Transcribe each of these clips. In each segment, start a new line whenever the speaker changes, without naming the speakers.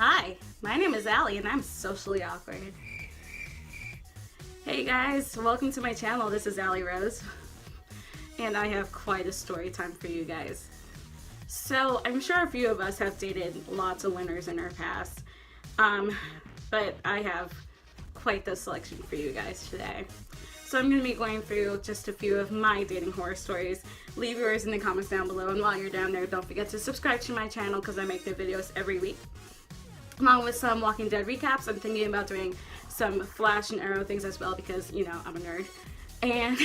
Hi, my name is Allie and I'm socially awkward. Hey guys, welcome to my channel. This is Allie Rose and I have quite a story time for you guys. So I'm sure a few of us have dated lots of winners in our past, but I have quite the selection for you guys today. So I'm going to be going through just a few of my dating horror stories. Leave yours in the comments down below, and while you're down there, don't forget to subscribe to my channel because I make new videos every week. Along with some Walking Dead recaps, I'm thinking about doing some Flash and Arrow things as well because, you know, I'm a nerd. And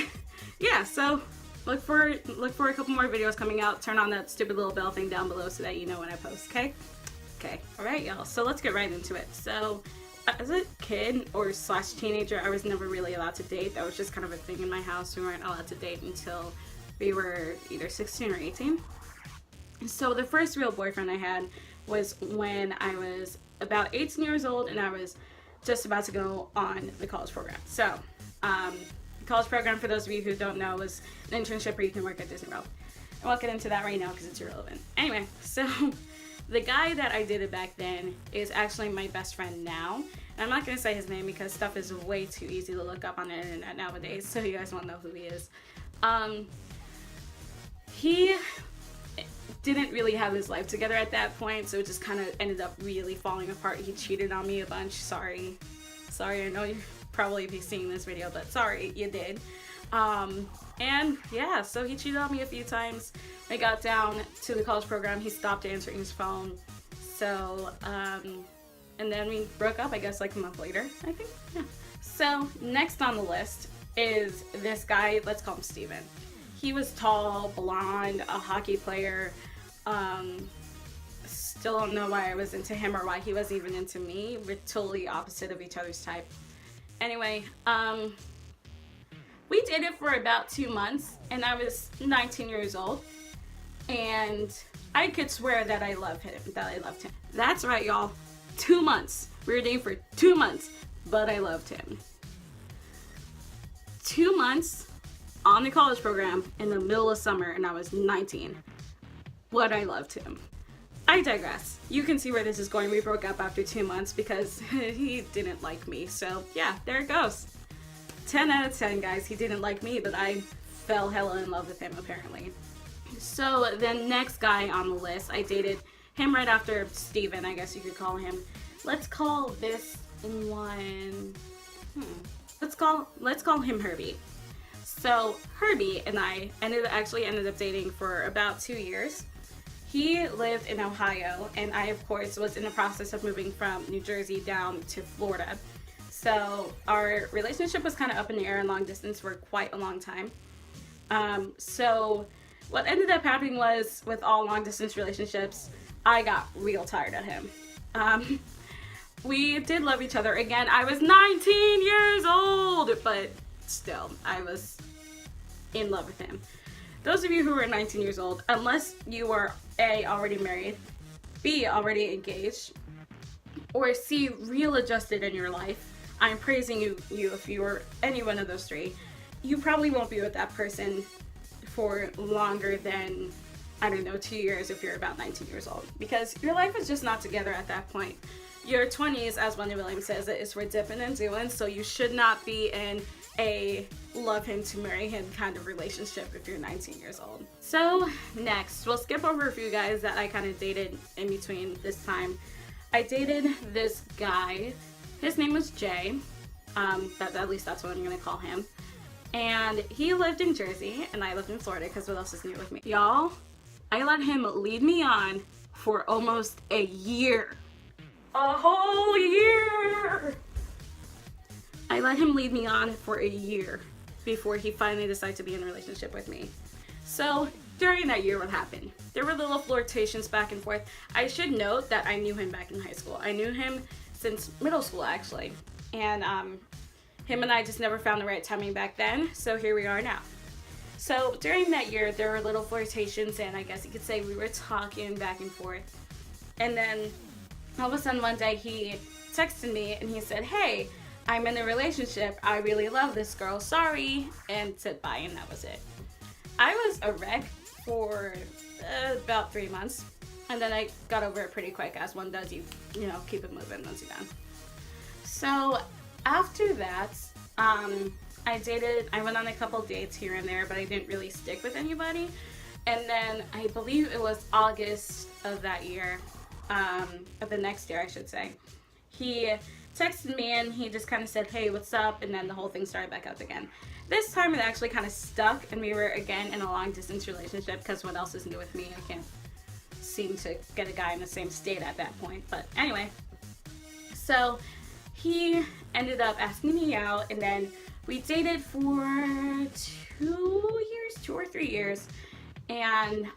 yeah, so look for a couple more videos coming out. Turn on that stupid little bell thing down below so that you know when I post, okay? Okay, alright y'all, so let's get right into it. So, as a kid or slash teenager, I was never really allowed to date. That was just kind of a thing in my house. We weren't allowed to date until we were either 16 or 18. So the first real boyfriend I had was when I was about 18 years old and I was just about to go on the college program. So, the college program, for those of you who don't know, was an internship where you can work at Disney World. I won't get into that right now because it's irrelevant. Anyway, so the guy that I dated back then is actually my best friend now. And I'm not going to say his name because stuff is way too easy to look up on the internet nowadays, so you guys won't know who he is. He didn't really have his life together at that point, so it just kind of ended up really falling apart. He cheated on me a bunch. Sorry, I know you'll probably be seeing this video, but sorry, you did. And yeah, so he cheated on me a few times. I got down to the college program, he stopped answering his phone. So, and then we broke up, I guess, like a month later, I think, yeah. So, next on the list is this guy, let's call him Steven. He was tall, blonde, a hockey player. Still don't know why I was into him or why he was even into me. We're totally opposite of each other's type. Anyway, we dated for about 2 months and I was 19 years old. And I could swear that I loved him, That's right, y'all. 2 months. We were dating for 2 months, but I loved him. 2 months on the college program in the middle of summer and I was 19. But I loved him. I digress. You can see where this is going. We broke up after 2 months because he didn't like me. So yeah, there it goes. 10 out of 10, guys. He didn't like me, but I fell hella in love with him apparently. So the next guy on the list, I dated him right after Steven, I guess you could call him. Let's call this one, let's call him Herbie. So Herbie and I ended up dating for about 2 years. He lived in Ohio and I, of course, was in the process of moving from New Jersey down to Florida. So our relationship was kind of up in the air and long distance for quite a long time. So what ended up happening was, with all long distance relationships, I got real tired of him. We did love each other. Again, I was 19 years old, but still, I was in love with him. Those of you who are 19 years old, unless you are A, already married, B, already engaged, or C, real adjusted in your life, I'm praising you if you are any one of those three. You probably won't be with that person for longer than, I don't know, 2 years if you're about 19 years old, because your life is just not together at that point. Your 20s, as Wendy Williams says, is for dipping and doing, so you should not be in a love him to marry him kind of relationship if you're 19 years old. So next, we'll skip over a few guys that I kind of dated in between this time. I dated this guy. His name was Jay. At least that's what I'm gonna call him. And he lived in Jersey and I lived in Florida because what else is new with me? Y'all, I let him lead me on for almost a year. A whole year! I let him lead me on for a year before he finally decided to be in a relationship with me. So during that year, what happened? There were little flirtations back and forth. I should note that I knew him back in high school. I knew him since middle school, actually. And him and I just never found the right timing back then, so here we are now. So during that year, there were little flirtations, and I guess you could say we were talking back and forth. And then all of a sudden one day he texted me and he said, "Hey, I'm in a relationship. I really love this girl. Sorry," and said bye, and that was it. I was a wreck for about 3 months. And then I got over it pretty quick, as one does. You know, keep it moving once you're done. So after that, I went on a couple dates here and there, but I didn't really stick with anybody. And then I believe it was August of that year, of the next year I should say, he texted me and he just kind of said, hey, what's up? And then the whole thing started back up again. This time it actually kind of stuck, and we were again in a long distance relationship, because what else is new with me? I can't seem to get a guy in the same state at that point. But anyway, so he ended up asking me out, and then we dated for 2 or 3 years, and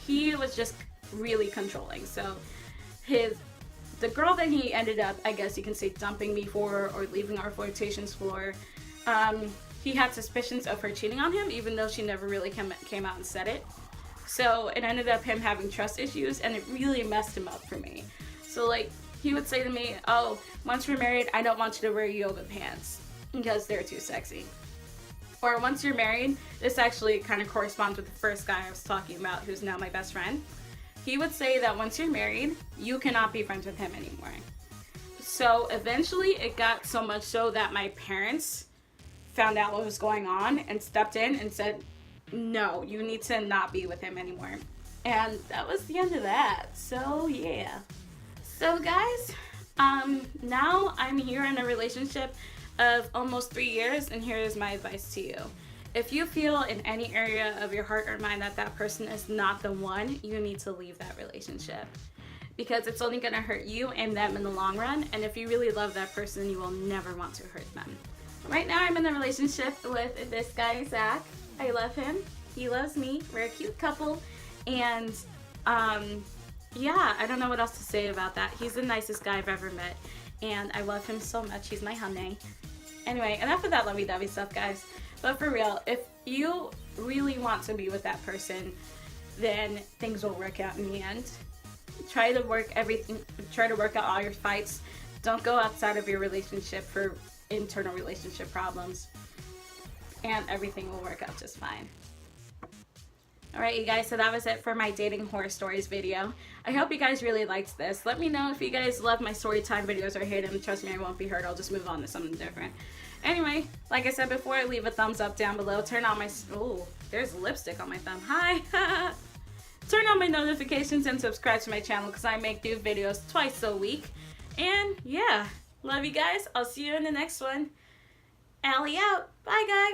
he was just really controlling. So the girl that he ended up, I guess you can say, dumping me for, or leaving our flirtations for, he had suspicions of her cheating on him, even though she never really came out and said it. So it ended up him having trust issues, and it really messed him up for me. So like, he would say to me, oh, once we're married, I don't want you to wear yoga pants because they're too sexy. Or once you're married, this actually kind of corresponds with the first guy I was talking about, who's now my best friend. He would say that once you're married, you cannot be friends with him anymore. So eventually it got so much so that my parents found out what was going on and stepped in and said, no, you need to not be with him anymore. And that was the end of that. So yeah. So guys, now I'm here in a relationship of almost 3 years, and here is my advice to you. If you feel in any area of your heart or mind that that person is not the one, you need to leave that relationship, because it's only going to hurt you and them in the long run. And if you really love that person, you will never want to hurt them. Right now I'm in a relationship with this guy, Zach. I love him. He loves me. We're a cute couple. And yeah, I don't know what else to say about that. He's the nicest guy I've ever met, and I love him so much. He's my honey. Anyway, enough of that lovey-dovey stuff, guys. But for real, if you really want to be with that person, then things will work out in the end. Try to work out all your fights. Don't go outside of your relationship for internal relationship problems, and everything will work out just fine. Alright, you guys, so that was it for my dating horror stories video. I hope you guys really liked this. Let me know if you guys love my story time videos or hate them. Trust me, I won't be hurt. I'll just move on to something different. Anyway, like I said before, leave a thumbs up down below. Turn on my... Oh, there's lipstick on my thumb. Hi! Turn on my notifications and subscribe to my channel, because I make new videos twice a week. And yeah, love you guys. I'll see you in the next one. Allie out. Bye, guys.